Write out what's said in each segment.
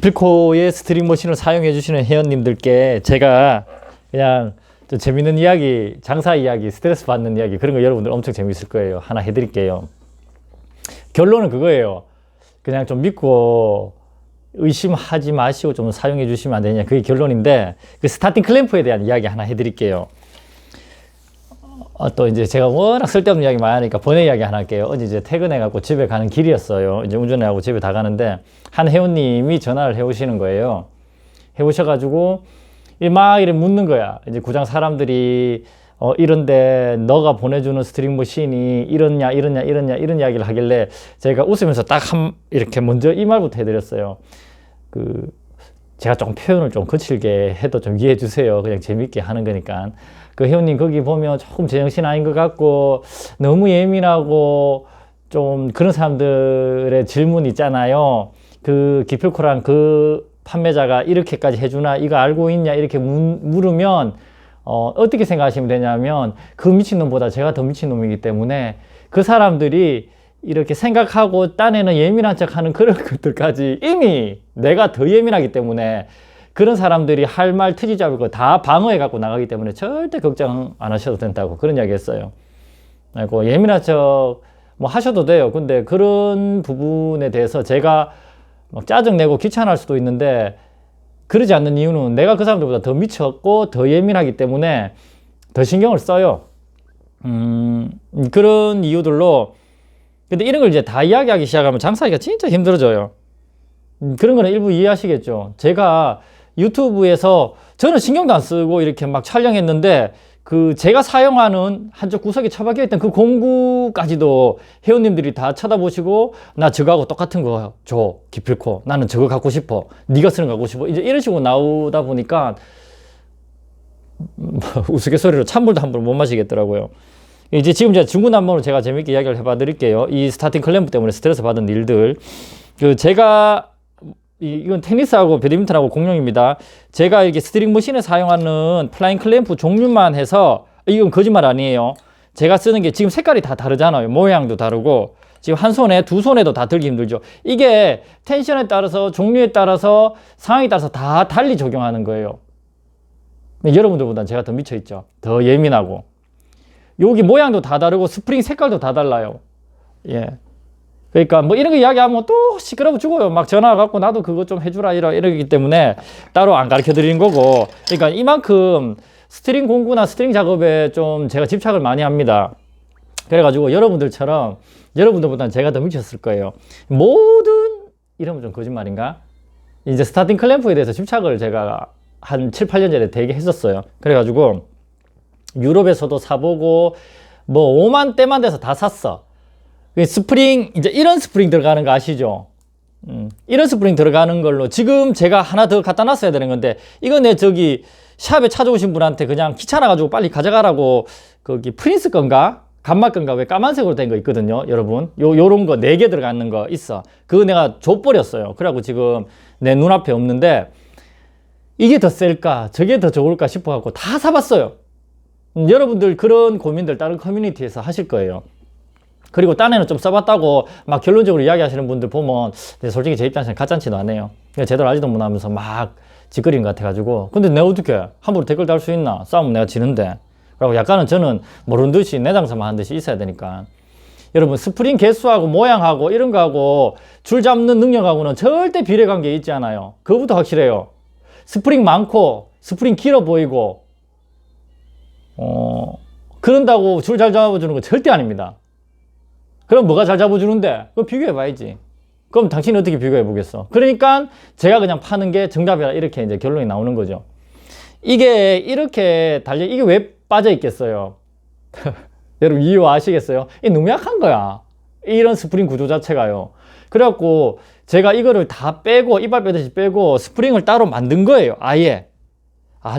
기필코의 스트링 머신을 사용해 주시는 회원님들께 제가 그냥 좀 재밌는 이야기, 장사 이야기, 스트레스 받는 이야기, 그런 거 여러분들 엄청 재밌을 거예요. 하나 해드릴게요. 결론은 그거예요. 그냥 좀 믿고 의심하지 마시고 좀 사용해 주시면 안 되냐, 그게 결론인데, 그 스타팅 클램프에 대한 이야기 하나 해드릴게요. 또 이제 제가 워낙 쓸데없는 이야기 많이 하니까 번외 이야기 하나 할게요. 어제 이제 퇴근해갖고 집에 가는 길이었어요. 이제 운전해가고 집에 다 가는데 한 회원님이 전화를 해오시는 거예요. 해오셔가지고 막 이렇게 묻는 거야. 이제 구장 사람들이 이런데 너가 보내주는 스트링 머신이 이런 이야기를 하길래 제가 웃으면서 딱 이렇게 먼저 이 말부터 해드렸어요. 제가 조금 표현을 좀 거칠게 해도 좀 이해해 주세요. 그냥 재밌게 하는 거니까. 그 회원님 거기 보면 조금 제정신 아닌 것 같고 너무 예민하고 좀 그런 사람들의 질문 있잖아요. 그 기필코랑 그 판매자가 이렇게까지 해주나, 이거 알고 있냐, 이렇게 물으면 어떻게 생각하시면 되냐면, 그 미친놈보다 제가 더 미친놈이기 때문에 그 사람들이 이렇게 생각하고 딴에는 예민한 척 하는 그런 것들까지 이미 내가 더 예민하기 때문에 그런 사람들이 할 말 트지 잡을 거 다 방어해 갖고 나가기 때문에 절대 걱정 안 하셔도 된다고 그런 이야기 했어요. 그리고 예민한 척 뭐 하셔도 돼요. 근데 그런 부분에 대해서 제가 막 짜증내고 귀찮아할 수도 있는데, 그러지 않는 이유는 내가 그 사람들보다 더 미쳤고 더 예민하기 때문에 더 신경을 써요. 그런 이유들로. 근데 이런 걸 이제 다 이야기하기 시작하면 장사하기가 진짜 힘들어져요. 그런 거는 일부 이해하시겠죠. 제가 유튜브에서 저는 신경도 안 쓰고 이렇게 막 촬영했는데, 제가 사용하는 한쪽 구석에 처박혀 있던 그 공구까지도 회원님들이 다 쳐다보시고, 나 저거하고 똑같은 거 줘, 기필코. 나는 저거 갖고 싶어. 네가 쓰는 거 갖고 싶어. 이제 이런 식으로 나오다 보니까 우스갯소리로 찬물도 함부로 못 마시겠더라고요. 이제 지금 중구난방으로 제가 재밌게 이야기를 해봐 드릴게요. 이 스타팅 클램프 때문에 스트레스 받은 일들. 제가 이건 테니스하고 배드민턴하고 공용입니다. 제가 이렇게 스트링 머신에 사용하는 플라잉 클램프 종류만 해서, 이건 거짓말 아니에요. 제가 쓰는 게 지금 색깔이 다 다르잖아요. 모양도 다르고 지금 한 손에 두 손에도 다 들기 힘들죠. 이게 텐션에 따라서, 종류에 따라서, 상황에 따라서 다 달리 적용하는 거예요. 여러분들보다 제가 더 미쳐있죠. 더 예민하고. 여기 모양도 다 다르고 스프링 색깔도 다 달라요. 예. 그러니까 뭐 이런 거 이야기하면 또 시끄러워 죽어요. 막 전화 갖고 나도 그거 좀 해주라 이러기 때문에 따로 안 가르쳐 드리는 거고. 그러니까 이만큼 스트링 공구나 스트링 작업에 좀 제가 집착을 많이 합니다. 그래가지고 여러분들처럼, 여러분들보다는 제가 더 미쳤을 거예요. 이러면 좀 거짓말인가? 이제 스타팅 클램프에 대해서 집착을 제가 한 7, 8년 전에 되게 했었어요. 그래가지고 유럽에서도 사보고 뭐 5만 대만 돼서 다 샀어. 스프링, 이제 이런 스프링 들어가는 거 아시죠? 이런 스프링 들어가는 걸로 지금 제가 하나 더 갖다 놨어야 되는 건데, 이거 내 저기 샵에 찾아오신 분한테 그냥 귀찮아가지고 빨리 가져가라고, 거기 프린스 건가? 감마 건가? 왜 까만색으로 된 거 있거든요, 여러분. 요런 거 4개 들어가는 거 있어. 그거 내가 줘버렸어요. 그래갖고 지금 내 눈앞에 없는데, 이게 더 셀까? 저게 더 좋을까 싶어갖고 다 사봤어요. 여러분들 그런 고민들 다른 커뮤니티에서 하실 거예요. 그리고 딴에는 좀 써봤다고 막 결론적으로 이야기하시는 분들 보면 솔직히 제 입장에서는 가짠치도 안 해요. 제대로 알지도 못하면서 막 짓거리는 것 같아가지고. 근데 내가 어떻게 함부로 댓글 달 수 있나? 싸우면 내가 지는데. 그리고 약간은 저는 모르는 듯이 내 장사만 하는 듯이 있어야 되니까. 여러분, 스프링 개수하고 모양하고 이런 거하고 줄 잡는 능력하고는 절대 비례관계 있지 않아요. 그거부터 확실해요. 스프링 많고 스프링 길어 보이고 그런다고 줄 잘 잡아주는 건 절대 아닙니다. 그럼 뭐가 잘 잡아주는데? 그거 비교해봐야지. 그럼 당신이 어떻게 비교해보겠어? 그러니까 제가 그냥 파는 게 정답이라, 이렇게 이제 결론이 나오는 거죠. 이게 이렇게 이게 왜 빠져있겠어요? 여러분 이유 아시겠어요? 이게 너무 약한 거야. 이런 스프링 구조 자체가요. 그래갖고 제가 이거를 다 빼고, 이빨 빼듯이 빼고 스프링을 따로 만든 거예요. 아예.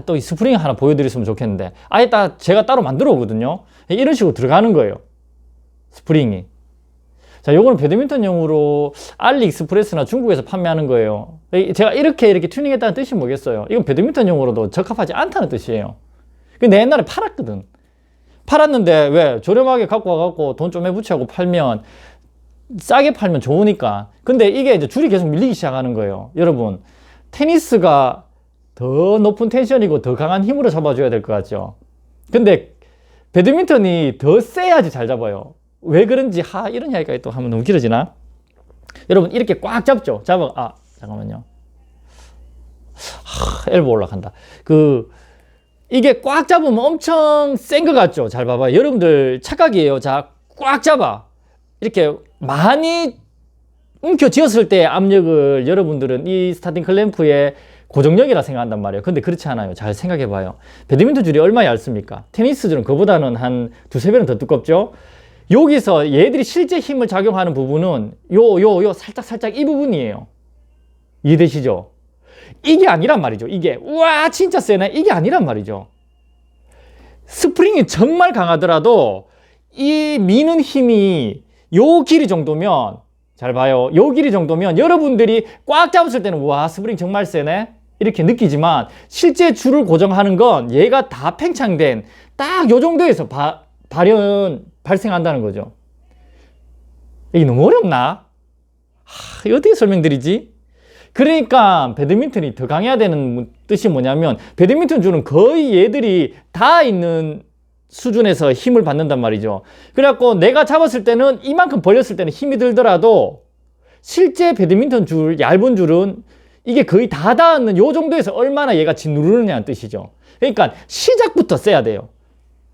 또 이 스프링 하나 보여드렸으면 좋겠는데, 아예 제가 따로 만들어 오거든요. 이런 식으로 들어가는 거예요, 스프링이. 자, 요거는 배드민턴용으로 알리익스프레스나 중국에서 판매하는 거예요. 제가 이렇게 튜닝했다는 뜻이 뭐겠어요? 이건 배드민턴용으로도 적합하지 않다는 뜻이에요. 근데 옛날에 팔았거든. 팔았는데 왜? 저렴하게 갖고 와갖고 돈 좀 해붙이고 팔면, 싸게 팔면 좋으니까. 근데 이게 이제 줄이 계속 밀리기 시작하는 거예요. 여러분, 테니스가 더 높은 텐션이고 더 강한 힘으로 잡아줘야 될 것 같죠. 근데 배드민턴이 더 세야지 잘 잡아요. 왜 그런지 이런 이야기까지 또 하면 너무 길어지나? 여러분 이렇게 꽉 잡죠. 잠깐만요. 엘보 올라간다. 이게 꽉 잡으면 엄청 센 것 같죠? 잘 봐봐요. 여러분들 착각이에요. 자, 꽉 잡아. 이렇게 많이 움켜쥐었을 때 압력을 여러분들은 이 스타팅 클램프의 고정력이라 생각한단 말이에요. 근데 그렇지 않아요. 잘 생각해 봐요. 배드민턴 줄이 얼마나 얇습니까? 테니스 줄은 그보다는 한 두세 배는 더 두껍죠? 여기서 얘들이 실제 힘을 작용하는 부분은 살짝 이 부분이에요. 이해되시죠? 이게 아니란 말이죠. 이게 우와 진짜 세네. 이게 아니란 말이죠. 스프링이 정말 강하더라도 이 미는 힘이 요 길이 정도면, 잘 봐요. 요 길이 정도면 여러분들이 꽉 잡았을 때는 와 스프링 정말 세네 이렇게 느끼지만, 실제 줄을 고정하는 건 얘가 다 팽창된 딱 요 정도에서 발생한다는 거죠. 이게 너무 어렵나? 이거 어떻게 설명드리지? 그러니까 배드민턴이 더 강해야 되는 뜻이 뭐냐면, 배드민턴 줄은 거의 얘들이 다 있는 수준에서 힘을 받는단 말이죠. 그래갖고 내가 잡았을 때는 이만큼 벌렸을 때는 힘이 들더라도, 실제 배드민턴 줄, 얇은 줄은 이게 거의 다 닿는 요 정도에서 얼마나 얘가 짓누르느냐는 뜻이죠. 그러니까 시작부터 세야 돼요.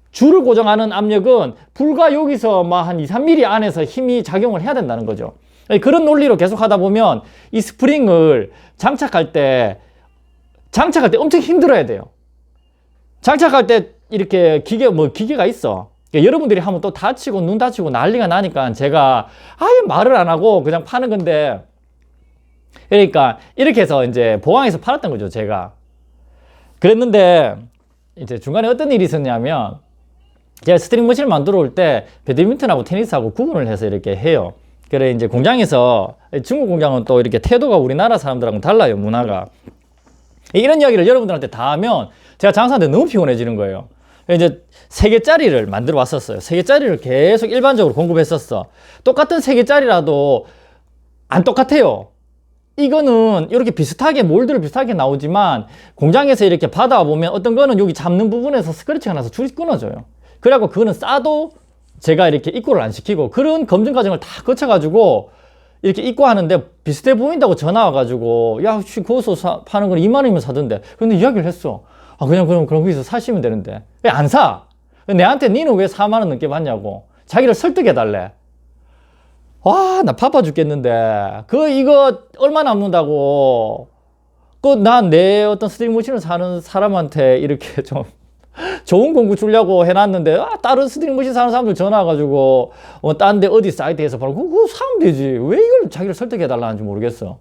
줄을 고정하는 압력은 불과 여기서 한 2-3mm 안에서 힘이 작용을 해야 된다는 거죠. 그런 논리로 계속 하다 보면 이 스프링을 장착할 때 엄청 힘들어야 돼요. 장착할 때 이렇게 기계가 있어. 여러분들이 하면 또 다치고 눈 다치고 난리가 나니까 제가 아예 말을 안 하고 그냥 파는 건데, 그러니까 이렇게 해서 이제 보강해서 팔았던 거죠, 제가. 그랬는데 이제 중간에 어떤 일이 있었냐면, 제가 스트링 머신을 만들어 올 때 배드민턴하고 테니스하고 구분을 해서 이렇게 해요. 그래 이제 공장에서, 중국 공장은 또 이렇게 태도가 우리나라 사람들하고는 달라요, 문화가. 이런 이야기를 여러분들한테 다 하면 제가 장사하는데 너무 피곤해지는 거예요. 이제 3개짜리를 만들어 왔었어요. 3개짜리를 계속 일반적으로 공급했었어. 똑같은 3개짜리라도 안 똑같아요. 이거는 이렇게 비슷하게 몰드를 비슷하게 나오지만, 공장에서 이렇게 받아와 보면 어떤 거는 여기 잡는 부분에서 스크래치가 나서 줄이 끊어져요. 그래갖고 그거는 싸도 제가 이렇게 입고를 안 시키고, 그런 검증 과정을 다 거쳐가지고 이렇게 입고하는데 비슷해 보인다고 전화 와가지고, 야, 거기서 파는 건 2만 원이면 사던데. 근데 이야기를 했어. 그럼 거기서 사시면 되는데. 왜 안 사? 내한테 니는 왜 4만 원 넘게 받냐고. 자기를 설득해달래. 와, 나 바빠 죽겠는데. 이거 얼마 남는다고. 난 내 어떤 스트링 머신을 사는 사람한테 이렇게 좀 좋은 공구 주려고 해놨는데, 다른 스트링 머신 사는 사람들 전화 와가지고, 딴 데 어디 사이트에서 바로 그거 사면 되지. 왜 이걸 자기를 설득해달라는지 모르겠어.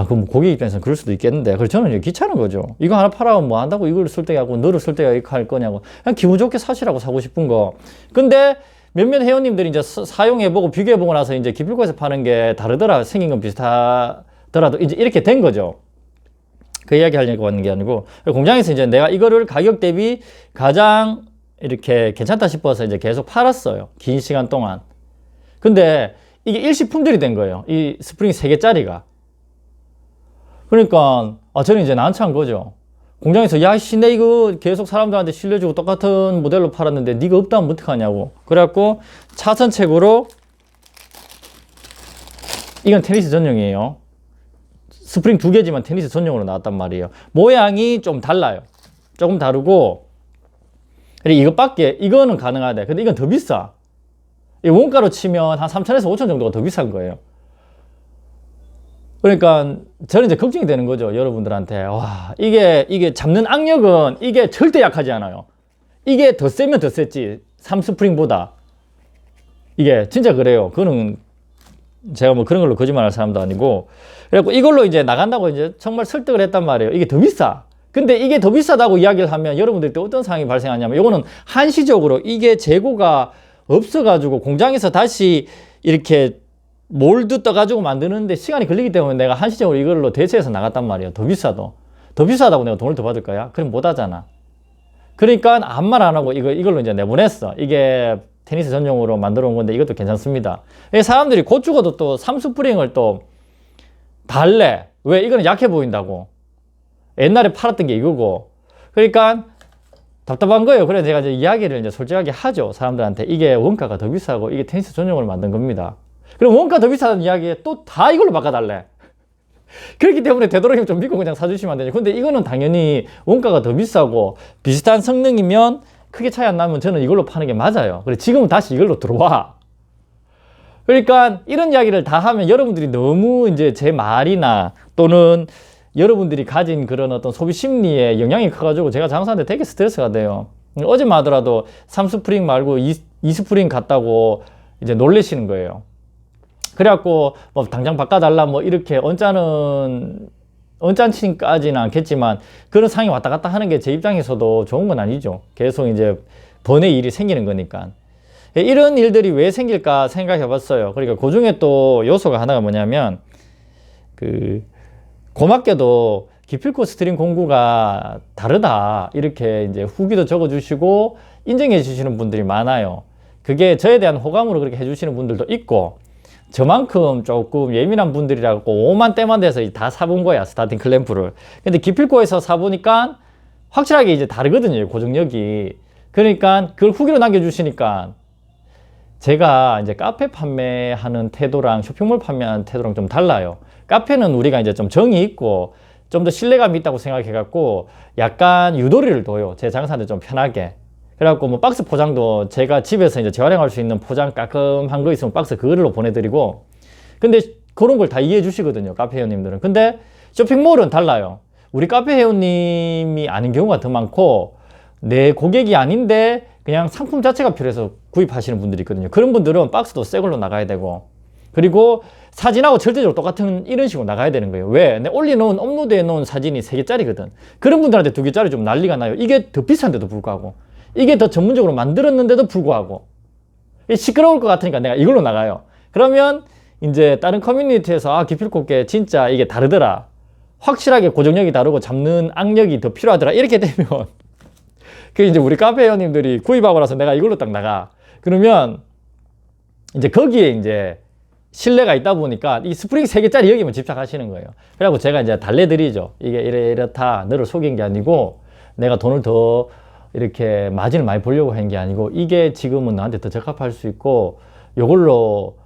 그럼 고객 입장에서는 그럴 수도 있겠는데, 그래서 저는 이제 귀찮은 거죠. 이거 하나 팔아면 뭐 한다고 이걸 설득하고, 너를 설득하고 할 거냐고. 그냥 기분 좋게 사시라고 사고 싶은 거. 근데 몇몇 회원님들이 이제 사용해보고 비교해보고 나서 이제 기필코에서 파는 게 다르더라. 생긴 건 비슷하더라도 이제 이렇게 된 거죠. 그 이야기 하려고 하는 게 아니고, 공장에서 이제 내가 이거를 가격 대비 가장 이렇게 괜찮다 싶어서 이제 계속 팔았어요. 긴 시간 동안. 근데 이게 일시품절이 된 거예요. 이 스프링 3개짜리가. 그러니까 저는 이제 난처한 거죠. 공장에서 야 씨, 내 이거 계속 사람들한테 실려주고 똑같은 모델로 팔았는데 네가 없다면 어떡하냐고. 그래갖고 차선책으로, 이건 테니스 전용이에요. 스프링 2개지만 테니스 전용으로 나왔단 말이에요. 모양이 좀 달라요. 조금 다르고, 이거는 가능하대. 근데 이건 더 비싸. 이 원가로 치면 한 3,000에서 5,000 정도가 더 비싼 거예요. 그러니까 저는 이제 걱정이 되는 거죠, 여러분들한테. 와, 이게 잡는 악력은 이게 절대 약하지 않아요. 이게 더 세면 더 셌지, 3스프링보다. 이게 진짜 그래요. 그거는 제가 뭐 그런 걸로 거짓말할 사람도 아니고. 그래갖고 이걸로 이제 나간다고 이제 정말 설득을 했단 말이에요. 이게 더 비싸. 근데 이게 더 비싸다고 이야기를 하면 여러분들이 또 어떤 상황이 발생하냐면, 이거는 한시적으로 이게 재고가 없어가지고 공장에서 다시 이렇게 몰드 떠가지고 만드는데 시간이 걸리기 때문에 내가 한시적으로 이걸로 대체해서 나갔단 말이에요. 더 비싸다고 내가 돈을 더 받을 거야? 그럼 못 하잖아. 그러니까 아무 말 안 하고 이걸로 이제 내보냈어. 이게 테니스 전용으로 만들어 온 건데 이것도 괜찮습니다. 사람들이 곧 죽어도 또 3스프링을 또 달래. 왜? 이거는 약해 보인다고. 옛날에 팔았던 게 이거고. 그러니까 답답한 거예요. 그래서 제가 이제 이야기를 이제 솔직하게 하죠. 사람들한테. 이게 원가가 더 비싸고 이게 테니스 전용으로 만든 겁니다. 그럼 원가 더 비싸다는 이야기에 또 다 이걸로 바꿔달래. 그렇기 때문에 되도록이면 좀 믿고 그냥 사주시면 안 되죠. 근데 이거는 당연히 원가가 더 비싸고 비슷한 성능이면 크게 차이 안 나면 저는 이걸로 파는 게 맞아요. 그래 지금은 다시 이걸로 들어와. 그러니까 이런 이야기를 다 하면 여러분들이 너무 이제 제 말이나 또는 여러분들이 가진 그런 어떤 소비 심리에 영향이 커가지고 제가 장사하는데 되게 스트레스가 돼요. 어제만 하더라도 3스프링 말고 2스프링 같다고 이제 놀래시는 거예요. 그래갖고 뭐 당장 바꿔달라 뭐 이렇게 언짢지까지는 않겠지만 그런 상황이 왔다 갔다 하는 게 제 입장에서도 좋은 건 아니죠. 계속 이제 번외 일이 생기는 거니까. 이런 일들이 왜 생길까 생각해 봤어요. 그러니까 그 중에 또 요소가 하나가 뭐냐면 고맙게도 기필코 스트링 공구가 다르다 이렇게 이제 후기도 적어주시고 인정해 주시는 분들이 많아요. 그게 저에 대한 호감으로 그렇게 해주시는 분들도 있고 저만큼 조금 예민한 분들이라고 오만 때만 돼서 다 사본 거야 스타팅 클램프를. 근데 기필코에서 사보니까 확실하게 이제 다르거든요 고정력이. 그러니까 그걸 후기로 남겨주시니까 제가 이제 카페 판매하는 태도랑 쇼핑몰 판매하는 태도랑 좀 달라요. 카페는 우리가 이제 좀 정이 있고 좀 더 신뢰감이 있다고 생각해 갖고 약간 유도리를 둬요. 제 장사한테 좀 편하게. 그래갖고 뭐 박스 포장도 제가 집에서 이제 재활용할 수 있는 포장 깔끔한 거 있으면 박스 그걸로 보내드리고. 근데 그런 걸 다 이해해 주시거든요 카페 회원님들은. 근데 쇼핑몰은 달라요. 우리 카페 회원님이 아닌 경우가 더 많고 내 고객이 아닌데 그냥 상품 자체가 필요해서 구입하시는 분들이 있거든요. 그런 분들은 박스도 새 걸로 나가야 되고 그리고 사진하고 절대적으로 똑같은 이런 식으로 나가야 되는 거예요. 왜? 내 올려놓은 업로드해 놓은 사진이 3개짜리거든. 그런 분들한테 2개짜리 좀 난리가 나요. 이게 더 비싼데도 불구하고 이게 더 전문적으로 만들었는데도 불구하고 시끄러울 것 같으니까 내가 이걸로 나가요. 그러면 이제 다른 커뮤니티에서 기필코게 진짜 이게 다르더라. 확실하게 고정력이 다르고 잡는 악력이 더 필요하더라. 이렇게 되면 그 이제 우리 카페 회원님들이 구입하고 나서 내가 이걸로 딱 나가. 그러면 이제 거기에 이제 신뢰가 있다 보니까 이 스프링 3개짜리 여기만 집착하시는 거예요. 그래갖고 제가 이제 달래드리죠. 이게 이렇다. 너를 속인 게 아니고 내가 돈을 더 이렇게 마진을 많이 벌려고 한 게 아니고 이게 지금은 나한테 더 적합할 수 있고 요걸로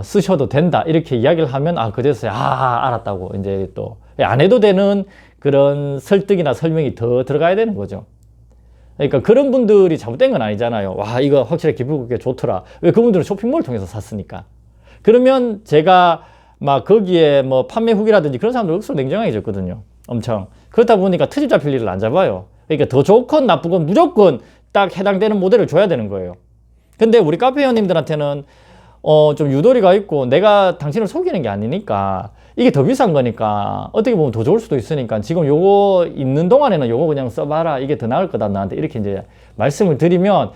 쓰셔도 된다. 이렇게 이야기를 하면 그제서야 알았다고 이제 또 안 해도 되는 그런 설득이나 설명이 더 들어가야 되는 거죠. 그러니까 그런 분들이 잘못된 건 아니잖아요. 와 이거 확실히 기쁘게 좋더라. 왜? 그분들은 쇼핑몰을 통해서 샀으니까. 그러면 제가 막 거기에 뭐 판매 후기라든지 그런 사람들 억수로 냉정해졌거든요. 엄청. 그렇다 보니까 트집 잡힐 일을 안 잡아요. 그러니까 더 좋건 나쁘건 무조건 딱 해당되는 모델을 줘야 되는 거예요. 근데 우리 카페 회원님들한테는 좀 유도리가 있고 내가 당신을 속이는 게 아니니까 이게 더 비싼 거니까 어떻게 보면 더 좋을 수도 있으니까 지금 요거 있는 동안에는 요거 그냥 써봐라. 이게 더 나을 거다 나한테. 이렇게 이제 말씀을 드리면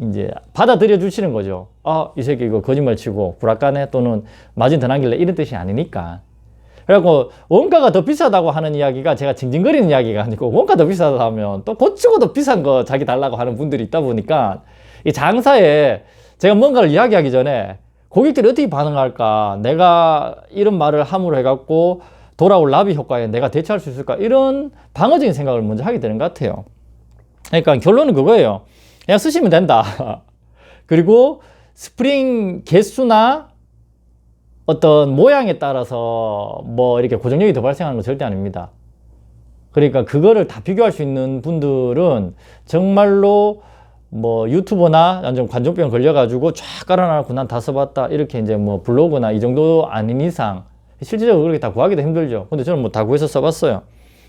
이제 받아들여 주시는 거죠. 이 새끼 이거 거짓말 치고 불악가네 또는 마진 더 남길래 이런 뜻이 아니니까. 그래갖고 원가가 더 비싸다고 하는 이야기가 제가 징징거리는 이야기가 아니고 원가 더 비싸다 하면 또 고치고 더 비싼 거 자기 달라고 하는 분들이 있다 보니까 이 장사에 제가 뭔가를 이야기하기 전에 고객들이 어떻게 반응할까, 내가 이런 말을 함으로 해갖고 돌아올 나비 효과에 내가 대처할 수 있을까, 이런 방어적인 생각을 먼저 하게 되는 것 같아요. 그러니까 결론은 그거예요. 그냥 쓰시면 된다. 그리고 스프링 개수나 어떤 모양에 따라서 뭐 이렇게 고정력이 더 발생하는 건 절대 아닙니다. 그러니까 그거를 다 비교할 수 있는 분들은 정말로 뭐 유튜버나 완전 관종병 걸려가지고 쫙 깔아놔놓고 난 다 써봤다 이렇게 이제 뭐 블로그나 이 정도 아닌 이상 실질적으로 그렇게 다 구하기도 힘들죠. 근데 저는 뭐 다 구해서 써봤어요.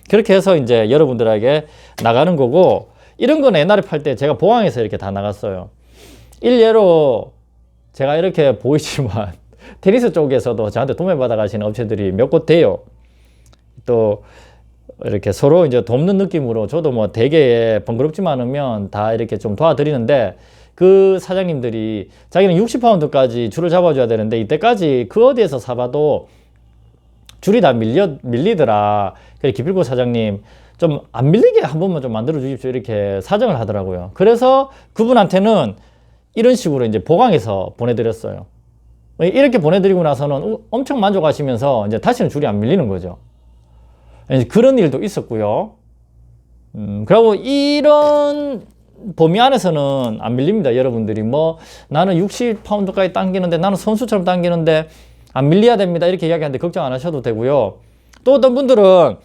그렇게 해서 이제 여러분들에게 나가는 거고, 이런 거는 옛날에 팔 때 제가 보항해서 이렇게 다 나갔어요. 일례로 제가 이렇게 보이지만 테니스 쪽에서도 저한테 도매받아 가시는 업체들이 몇 곳 돼요. 또 이렇게 서로 이제 돕는 느낌으로 저도 뭐 되게 번거롭지 않으면 다 이렇게 좀 도와드리는데, 그 사장님들이 자기는 60파운드까지 줄을 잡아줘야 되는데 이때까지 그 어디에서 사봐도 줄이 다 밀리더라. 그래 기필코 사장님 좀 안 밀리게 한 번만 좀 만들어 주십시오 이렇게 사정을 하더라고요. 그래서 그분한테는 이런 식으로 이제 보강해서 보내드렸어요. 이렇게 보내드리고 나서는 엄청 만족하시면서 이제 다시는 줄이 안 밀리는 거죠. 그런 일도 있었고요. 그리고 이런 범위 안에서는 안 밀립니다. 여러분들이 뭐 나는 60파운드까지 당기는데 나는 선수처럼 당기는데 안 밀려야 됩니다. 이렇게 이야기하는데 걱정 안 하셔도 되고요. 또 어떤 분들은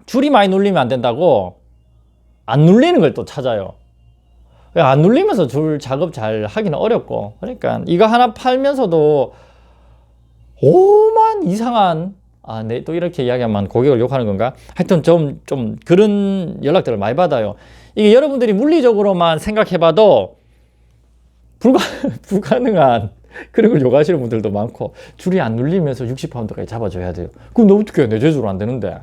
줄이 많이 눌리면 안 된다고 안 눌리는 걸 또 찾아요. 안 눌리면서 줄 작업 잘 하기는 어렵고, 그러니까 이거 하나 팔면서도 오만 이상한, 네, 또 이렇게 이야기하면 고객을 욕하는 건가? 하여튼 좀 그런 연락들을 많이 받아요. 이게 여러분들이 물리적으로만 생각해봐도 불가능한 그런 걸 요구하시는 분들도 많고, 줄이 안 눌리면서 60파운드까지 잡아줘야 돼요. 그럼 너 어떻게 해? 내 제주로 안 되는데.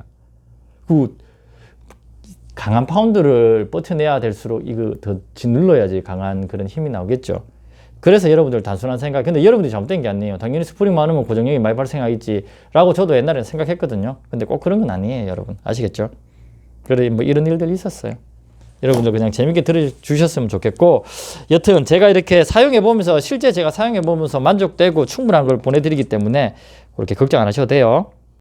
강한 파운드를 버텨내야 될수록 이거 더 짓눌러야지 강한 그런 힘이 나오겠죠. 그래서 여러분들 단순한 생각, 근데 여러분들이 잘못된 게 아니에요. 당연히 스프링 많으면 고정력이 많이 발생하겠지 라고 저도 옛날에 생각했거든요. 근데 꼭 그런 건 아니에요, 여러분. 아시겠죠? 그래, 뭐 이런 일들이 있었어요. 여러분들 그냥 재밌게 들어주셨으면 좋겠고, 여튼 제가 이렇게 사용해보면서, 실제 제가 사용해보면서 만족되고 충분한 걸 보내드리기 때문에 그렇게 걱정 안 하셔도 돼요.